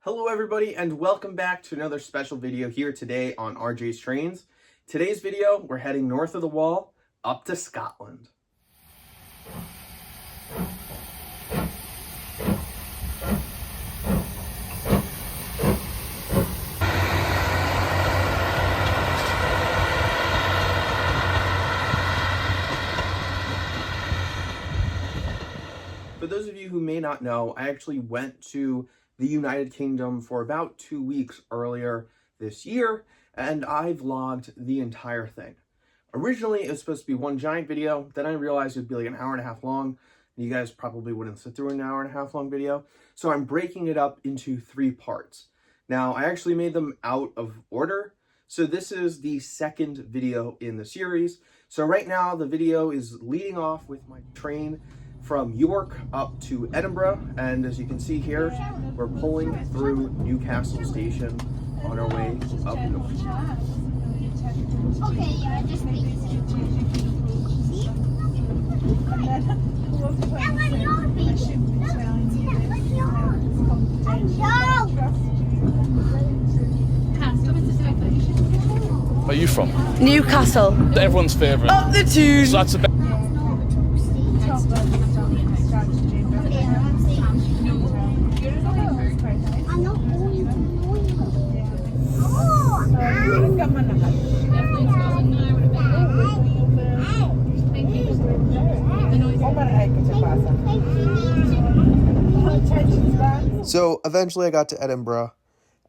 Hello everybody and welcome back to another special video here today on RJ's Trains. Today's video, we're heading north of the Wall up to Scotland. For those of you who may not know, I actually went to the United Kingdom for about 2 weeks earlier this year, and I vlogged the entire thing. Originally, it was supposed to be one giant video, then I realized it would be like an hour and a half long, and you guys probably wouldn't sit through an hour and a half long video, so I'm breaking it up into 3 parts. Now, I actually made them out of order, so this is the second video in the series. So right now, the video is leading off with my train from York up to Edinburgh, and as you can see here, we're pulling through Newcastle Station on our way up north. Okay, yeah, just Where are you from? Newcastle. Everyone's favourite. Up the tune. So that's a bit. So eventually I got to Edinburgh,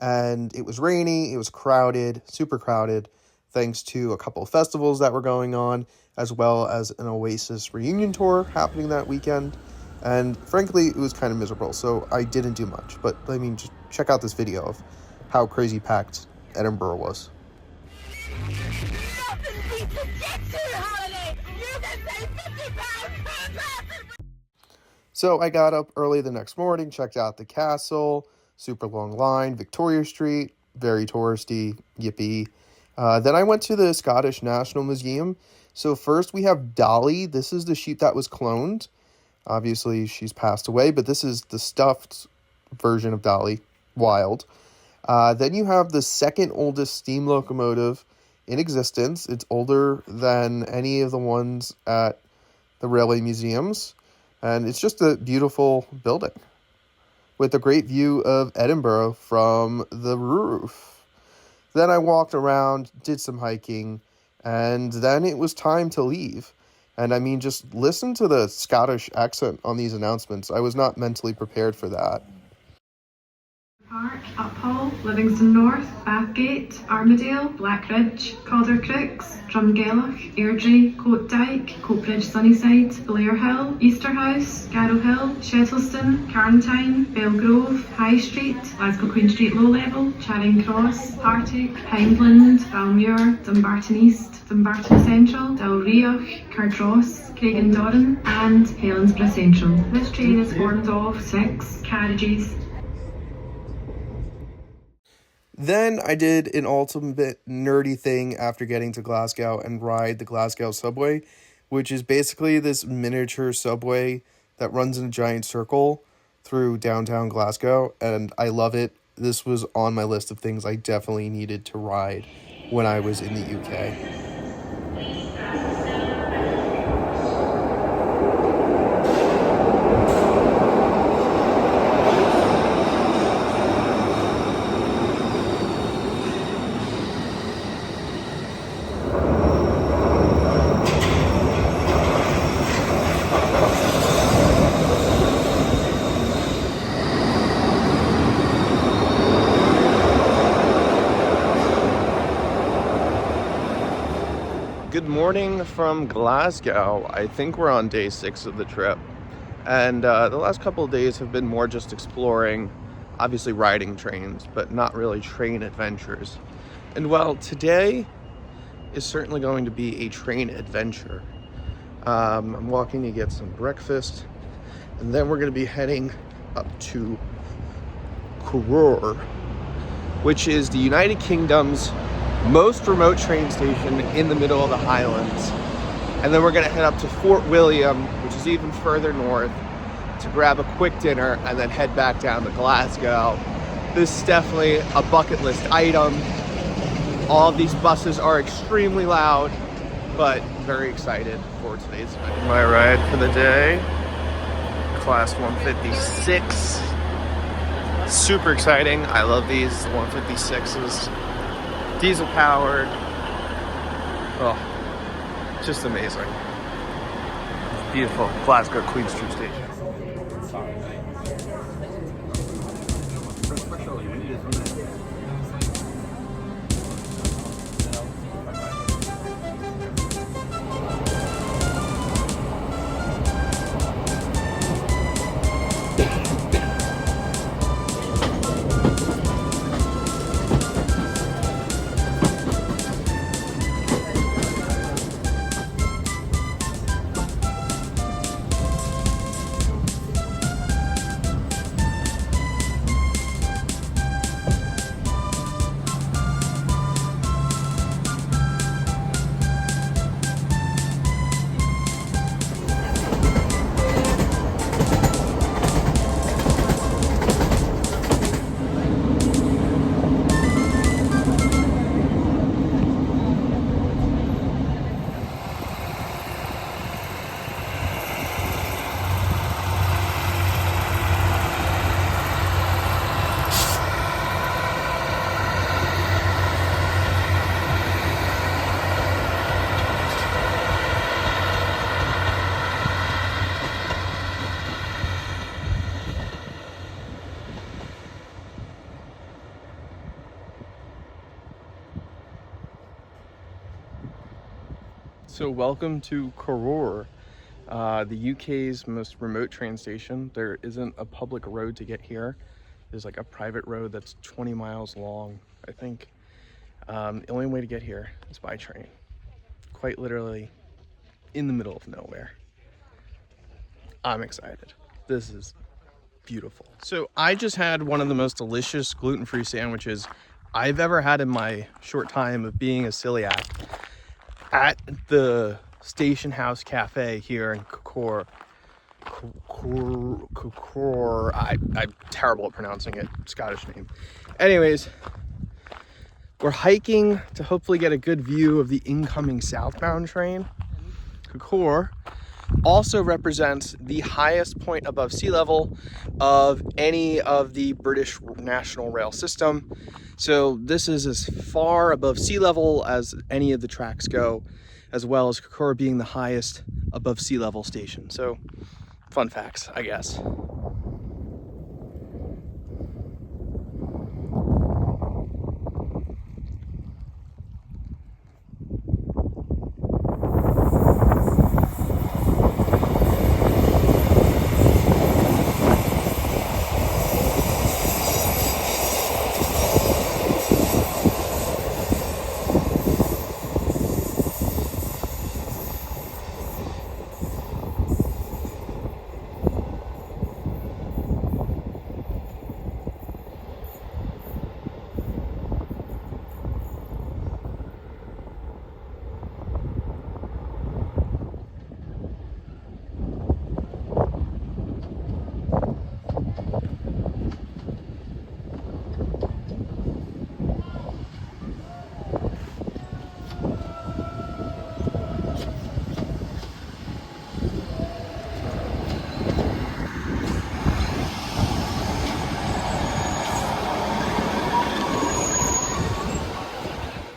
and it was rainy, it was crowded, super crowded, thanks to a couple of festivals that were going on, as well as an Oasis reunion tour happening that weekend. And frankly, it was kind of miserable, so I didn't do much. But I mean, just check out this video of how crazy packed Edinburgh was. So I got up early the next morning, checked out the castle, super long line, Victoria Street, very touristy, yippee. Then I went to the Scottish National Museum. So first we have Dolly. This is the sheep that was cloned. Obviously she's passed away, but this is the stuffed version of Dolly, wild. Then you have the second oldest steam locomotive in existence. It's older than any of the ones at the railway museums. And it's just a beautiful building with a great view of Edinburgh from the roof. Then I walked around, did some hiking, and then it was time to leave. And I mean, just listen to the Scottish accent on these announcements. I was not mentally prepared for that. Park, Uphall, Livingston North, Bathgate, Armadale, Blackridge, Calder Crooks, Drumgelloch, Airdrie, Coatdyke, Coatbridge Sunnyside, Blair Hill, Easterhouse, Garrow Hill, Shettleston, Carntine, Belgrove, High Street, Glasgow Queen Street Low Level, Charing Cross, Partick, Hindland, Balmuir, Dumbarton East, Dumbarton Central, Dalrioch, Cardross, Craigendoran and Helensburgh Central. This train is formed of 6 carriages. Then I did an ultimate nerdy thing after getting to Glasgow and ride the Glasgow subway, which is basically this miniature subway that runs in a giant circle through downtown Glasgow, and I love it. This was on my list of things I definitely needed to ride when I was in the UK. Good morning from Glasgow. I think we're on day 6 of the trip, and the last couple of days have been more just exploring, obviously riding trains, but not really train adventures. And well, today is certainly going to be a train adventure. I'm walking to get some breakfast, and then we're going to be heading up to Corrour, which is the United Kingdom's most remote train station in the middle of the Highlands. And then we're gonna head up to Fort William, which is even further north, to grab a quick dinner and then head back down to Glasgow. This is definitely a bucket list item. All of these buses are extremely loud, but very excited for today's event. My ride for the day, class 156. Super exciting. I love these 156s. Diesel powered. Oh, just amazing. Beautiful Glasgow Queen Street Station. So welcome to Corrour, the UK's most remote train station. There isn't a public road to get here. There's like a private road that's 20 miles long, I think. The only way to get here is by train. Quite literally in the middle of nowhere. I'm excited. This is beautiful. So I just had one of the most delicious gluten-free sandwiches I've ever had in my short time of being a celiac at the Station House Cafe here in Corrour. I'm terrible at pronouncing it, Scottish name. Anyways, we're hiking to hopefully get a good view of the incoming southbound train. Corrour also represents the highest point above sea level of any of the British National Rail system. So this is as far above sea level as any of the tracks go, as well as Corrour being the highest above sea level station. So fun facts, I guess.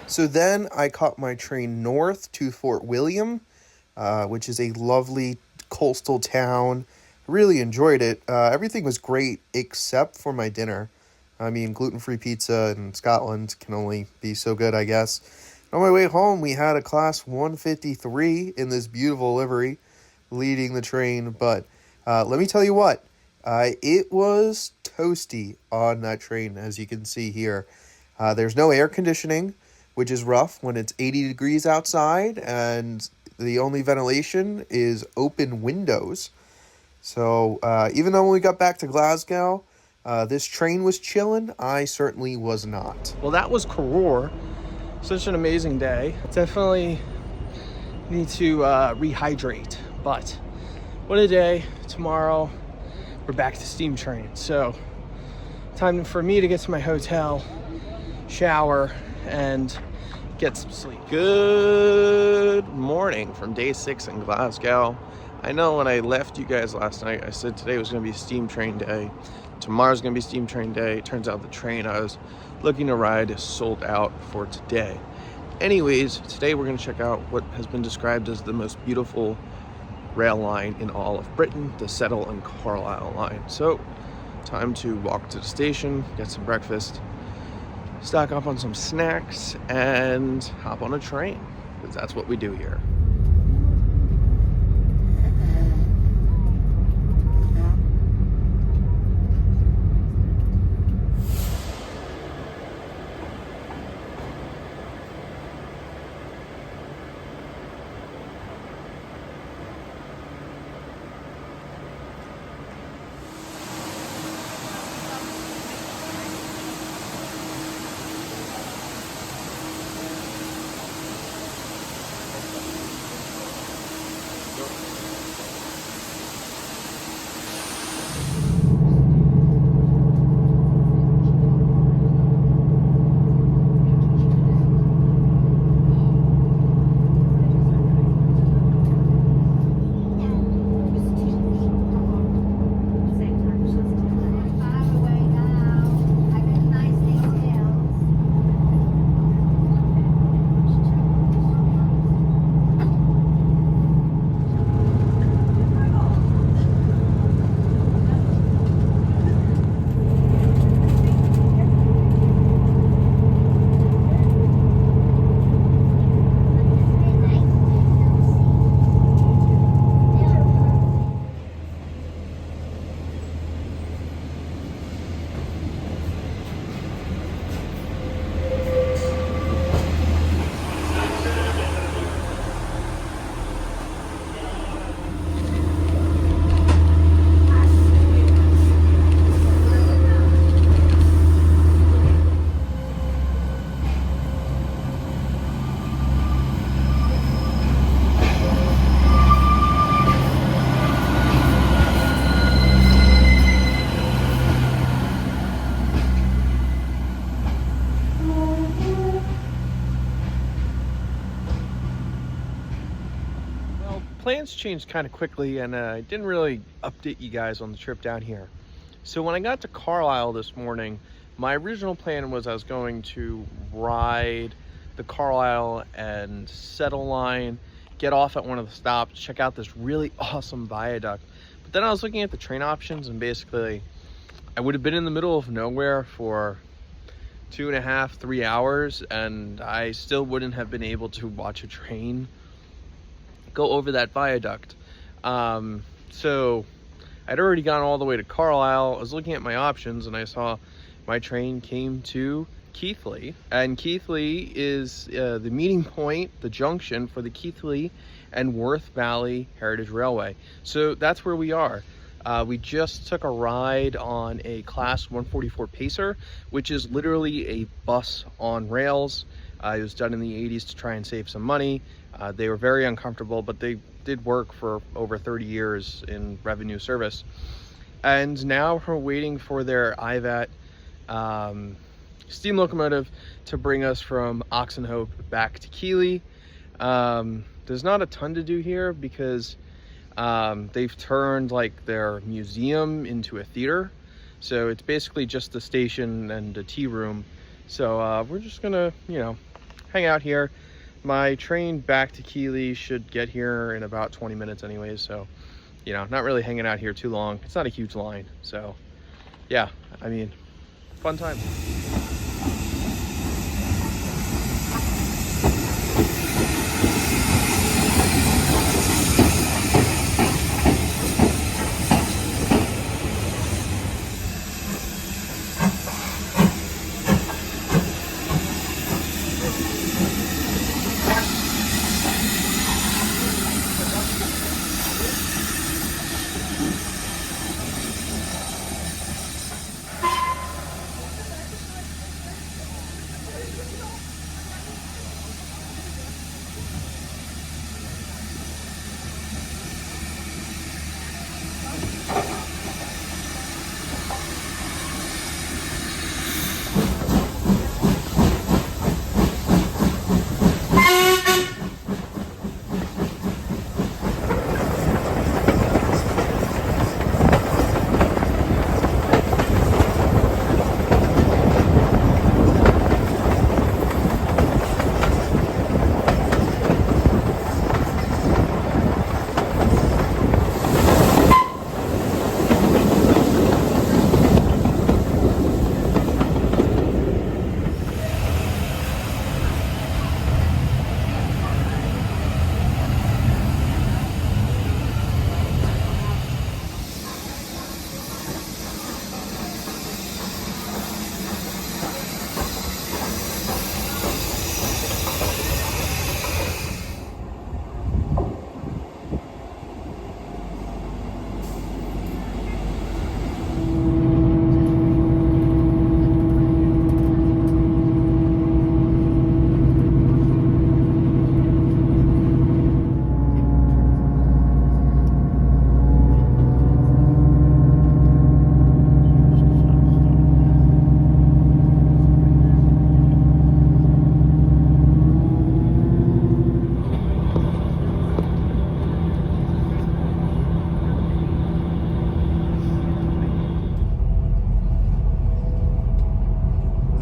So then I caught my train north to Fort William, which is a lovely coastal town. Really enjoyed it. Everything was great except for my dinner. I mean, gluten-free pizza in Scotland can only be so good, I guess. On my way home, we had a class 153 in this beautiful livery leading the train. But let me tell you what, it was toasty on that train, as you can see here. There's no air conditioning, which is rough when it's 80 degrees outside and the only ventilation is open windows. So even though when we got back to Glasgow, this train was chilling, I certainly was not. Well, that was Corrour. Such an amazing day. Definitely need to rehydrate, but what a day. Tomorrow we're back to steam train. So time for me to get to my hotel, shower, and get some sleep. Good morning from day 6 in Glasgow. I know when I left you guys last night, I said today was going to be steam train day. Tomorrow's going to be steam train day. It turns out the train I was looking to ride is sold out for today. Anyways, today we're going to check out what has been described as the most beautiful rail line in all of Britain, the Settle and Carlisle line. So, time to walk to the station, get some breakfast, stock up on some snacks, and hop on a train, because that's what we do here. Plans changed kind of quickly, and I didn't really update you guys on the trip down here. So when I got to Carlisle this morning, my original plan was I was going to ride the Carlisle and Settle line, get off at one of the stops, check out this really awesome viaduct. But then I was looking at the train options, and basically I would have been in the middle of nowhere for 2.5, 3 hours, and I still wouldn't have been able to watch a train go over that viaduct. So I'd already gone all the way to Carlisle. I was looking at my options, and I saw my train came to Keighley, and Keighley is the meeting point, the junction for the Keighley and Worth Valley Heritage Railway. So that's where we are. We just took a ride on a Class 144 Pacer, which is literally a bus on rails. It was done in the 80s to try and save some money. They were very uncomfortable, but they did work for over 30 years in revenue service. And now we're waiting for their IVAT steam locomotive to bring us from Oxenhope back to Keighley. There's not a ton to do here because they've turned like their museum into a theater. So it's basically just the station and a tea room. So we're just gonna, hang out here. My train back to Keighley should get here in about 20 minutes anyways, so, not really hanging out here too long. It's not a huge line, so, yeah, fun time.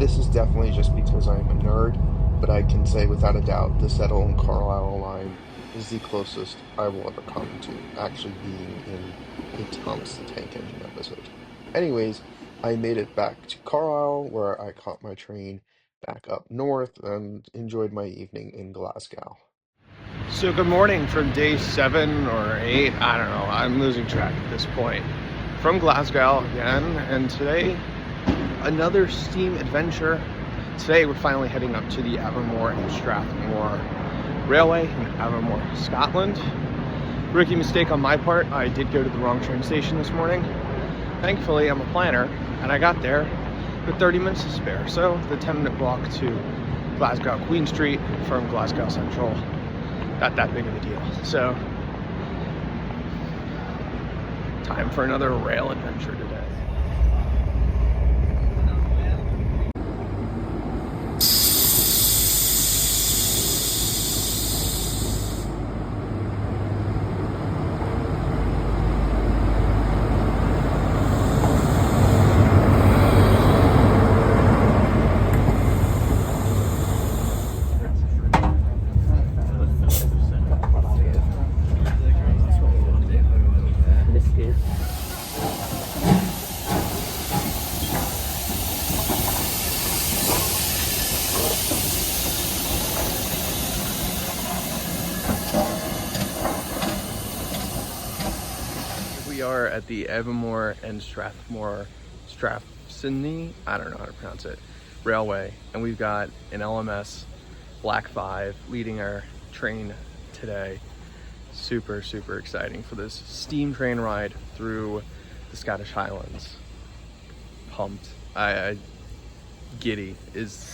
this is definitely just because I'm a nerd, but I can say without a doubt the Settle and Carlisle line is the closest I will ever come to actually being in a Thomas the Tank Engine episode. Anyways, I made it back to Carlisle, where I caught my train back up north and enjoyed my evening in Glasgow. So good morning from day 7 or 8, I don't know, I'm losing track at this point. From Glasgow again, and today, another steam adventure. Today we're finally heading up to the Avonmore and Strathmore Railway in Avonmore, Scotland. Rookie mistake on my part, I did go to the wrong train station this morning. Thankfully, I'm a planner, and I got there with 30 minutes to spare, so the 10-minute walk to Glasgow Queen Street from Glasgow Central, not that big of a deal. So, time for another rail adventure today. We are at the Avonmore and Strathmore, I don't know how to pronounce it, Railway, and we've got an LMS Black 5 leading our train today. Super, super exciting for this steam train ride through the Scottish Highlands. Pumped. I giddy is...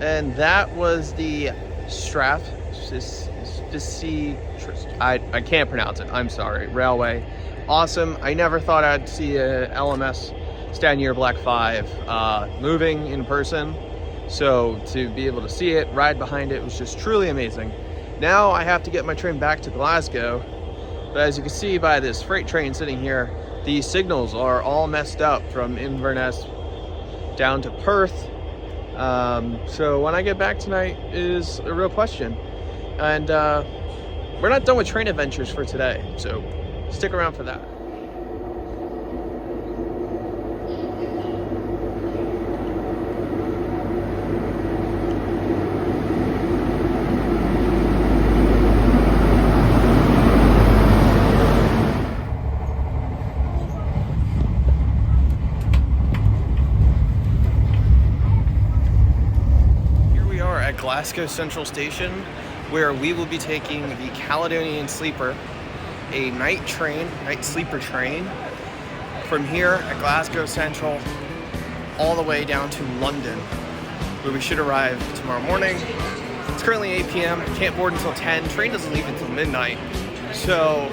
And that was the Strathspey, I can't pronounce it, I'm sorry, Railway. Awesome. I never thought I'd see a LMS Stanier Black 5 moving in person. So to be able to see it, ride behind it, was just truly amazing. Now I have to get my train back to Glasgow. But as you can see by this freight train sitting here, the signals are all messed up from Inverness down to Perth. So when I get back tonight is a real question. And we're not done with train adventures for today, so stick around for that. Glasgow Central Station, where we will be taking the Caledonian Sleeper, a night sleeper train, from here at Glasgow Central all the way down to London, where we should arrive tomorrow morning. It's currently 8 p.m. Can't board until 10. Train doesn't leave until midnight. So,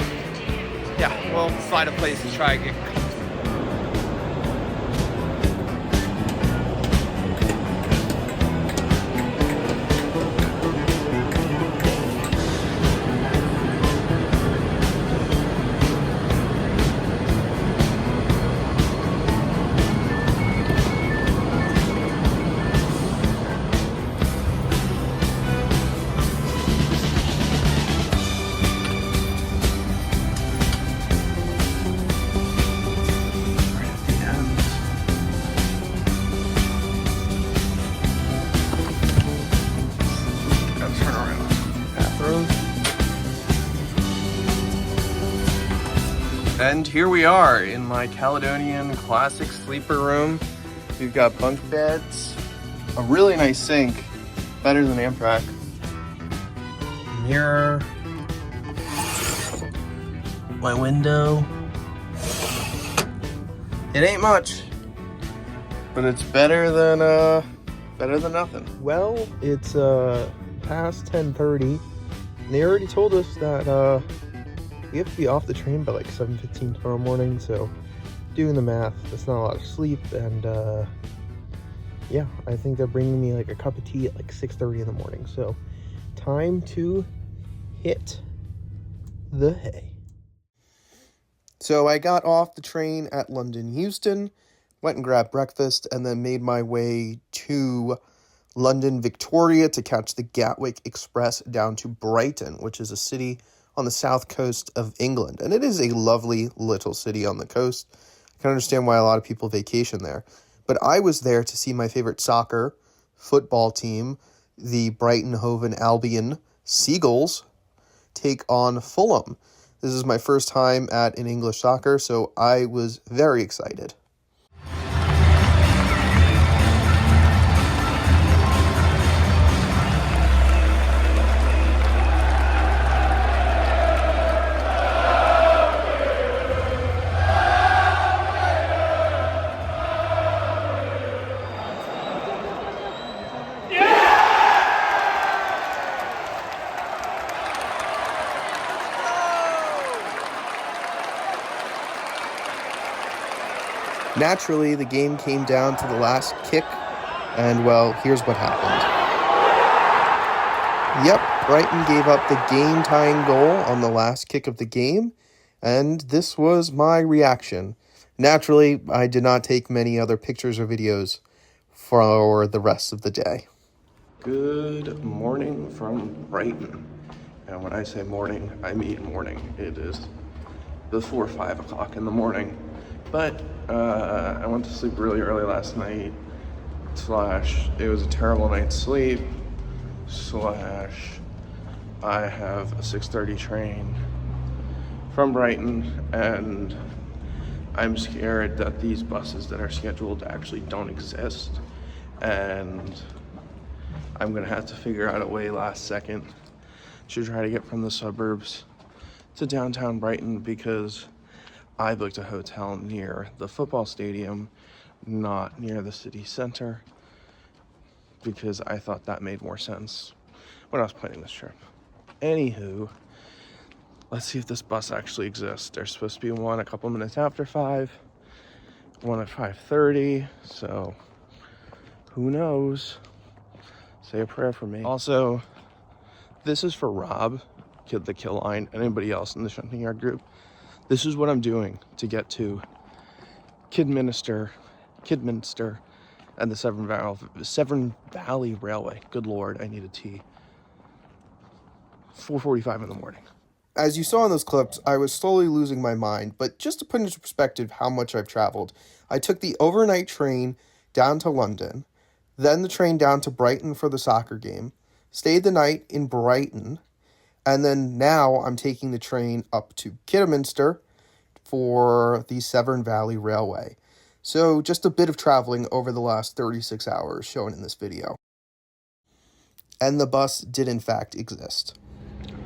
yeah, we'll find a place to try and get comfortable. And here we are in my Caledonian Classic Sleeper room. We've got bunk beds, a really nice sink, better than Amtrak, mirror, my window. It ain't much, but it's better than nothing. Well, it's past 10:30. And they already told us that we have to be off the train by like 7:15 tomorrow morning, so doing the math, that's not a lot of sleep, and yeah, I think they're bringing me like a cup of tea at like 6:30 in the morning, so time to hit the hay. So I got off the train at London Euston, went and grabbed breakfast, and then made my way to London Victoria to catch the Gatwick Express down to Brighton, which is a city on the south coast of England. And it is a lovely little city on the coast. I can understand why a lot of people vacation there. But I was there to see my favorite football team, the Brighton Hove Albion Seagulls, take on Fulham. This is my first time at an English soccer, so I was very excited. Naturally, the game came down to the last kick, and well, here's what happened. Yep, Brighton gave up the game-tying goal on the last kick of the game, and this was my reaction. Naturally, I did not take many other pictures or videos for the rest of the day. Good morning from Brighton. And when I say morning, I mean morning. It is before 5 o'clock in the morning. But I went to sleep really early last night, / it was a terrible night's sleep, / I have a 6:30 train from Brighton, and I'm scared that these buses that are scheduled actually don't exist, and I'm gonna have to figure out a way last second to try to get from the suburbs to downtown Brighton, because I booked a hotel near the football stadium, not near the city center, because I thought that made more sense when I was planning this trip. Anywho, let's see if this bus actually exists. There's supposed to be one a couple minutes after 5, one at 5:30, so who knows? Say a prayer for me. Also, this is for Rob, the Kill Line, and anybody else in the Shunting Yard group. This is what I'm doing to get to Kidminster, and the Severn Valley Railway. Good Lord, I need a tea. 4:45 in the morning. As you saw in those clips, I was slowly losing my mind, but just to put into perspective how much I've traveled, I took the overnight train down to London, then the train down to Brighton for the soccer game, stayed the night in Brighton, and then now I'm taking the train up to Kidminster for the Severn Valley Railway. So just a bit of traveling over the last 36 hours shown in this video. and the bus did in fact exist.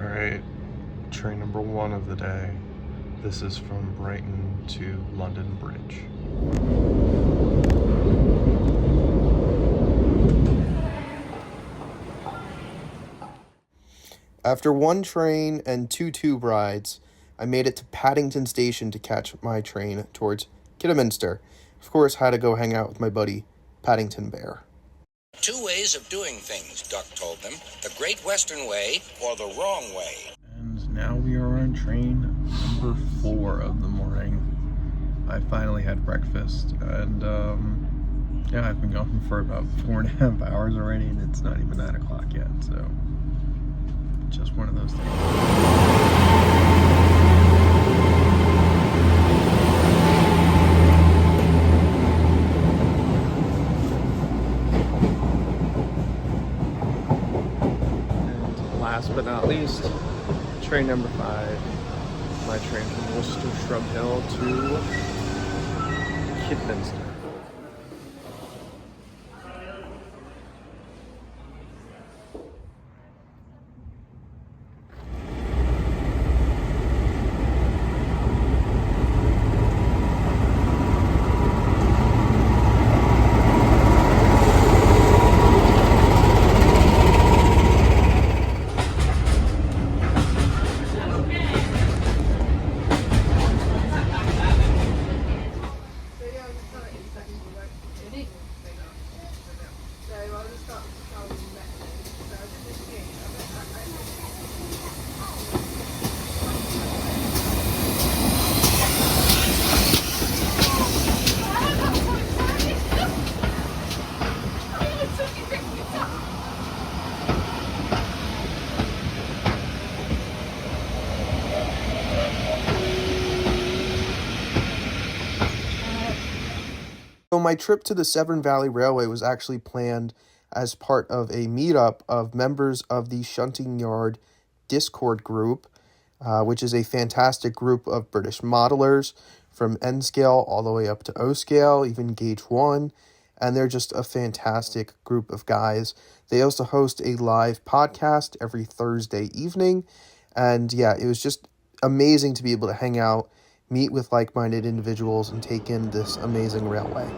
All right, train number 1 of the day. This is from Brighton to London Bridge. After 1 train and 2 tube rides, I made it to Paddington Station to catch my train towards Kidderminster. Of course, had to go hang out with my buddy, Paddington Bear. 2 ways of doing things, Duck told them. The Great Western Way or the wrong way. And now we are on train number 4 of the morning. I finally had breakfast, and yeah, I've been going for about 4.5 hours already, and it's not even 9 o'clock yet, so just one of those things. And last but not least, train number 5. My train from Worcester Shrub Hill to Kidderminster. So my trip to the Severn Valley Railway was actually planned as part of a meetup of members of the Shunting Yard Discord group, which is a fantastic group of British modelers from N scale all the way up to O scale, even gauge 1, and they're just a fantastic group of guys. They also host a live podcast every Thursday evening, and yeah, it was just amazing to be able to hang out, meet with like-minded individuals, and take in this amazing railway.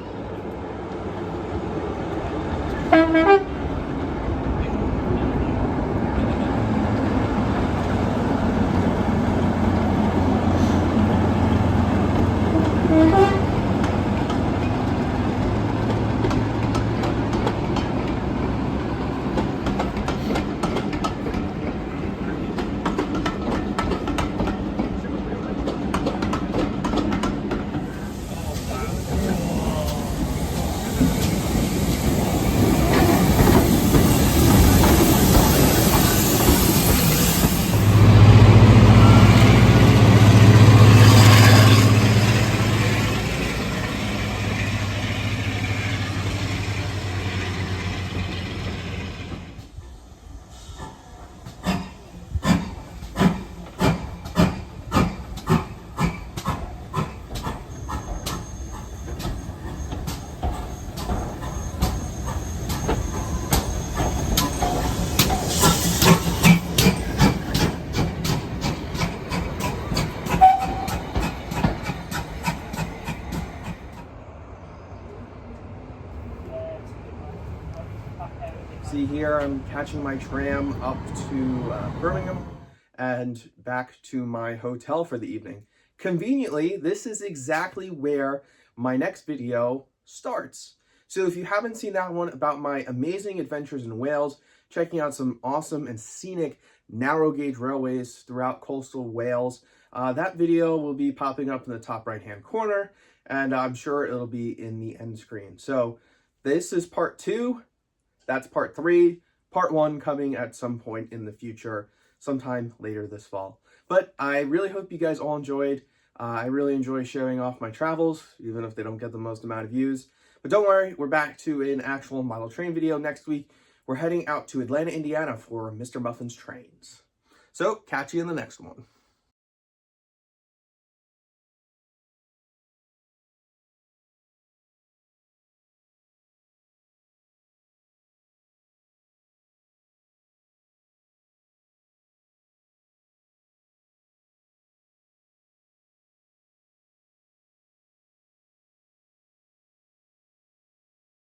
See here, I'm catching my tram up to Birmingham and back to my hotel for the evening. Conveniently, this is exactly where my next video starts. So if you haven't seen that one about my amazing adventures in Wales, checking out some awesome and scenic narrow gauge railways throughout coastal Wales, that video will be popping up in the top right hand corner, and I'm sure it'll be in the end screen. So this is part 2. That's part 3, part 1 coming at some point in the future, sometime later this fall. But I really hope you guys all enjoyed. I really enjoy showing off my travels, even if they don't get the most amount of views. But don't worry, we're back to an actual model train video next week. We're heading out to Atlanta, Indiana for Mr. Muffin's trains. So catch you in the next one.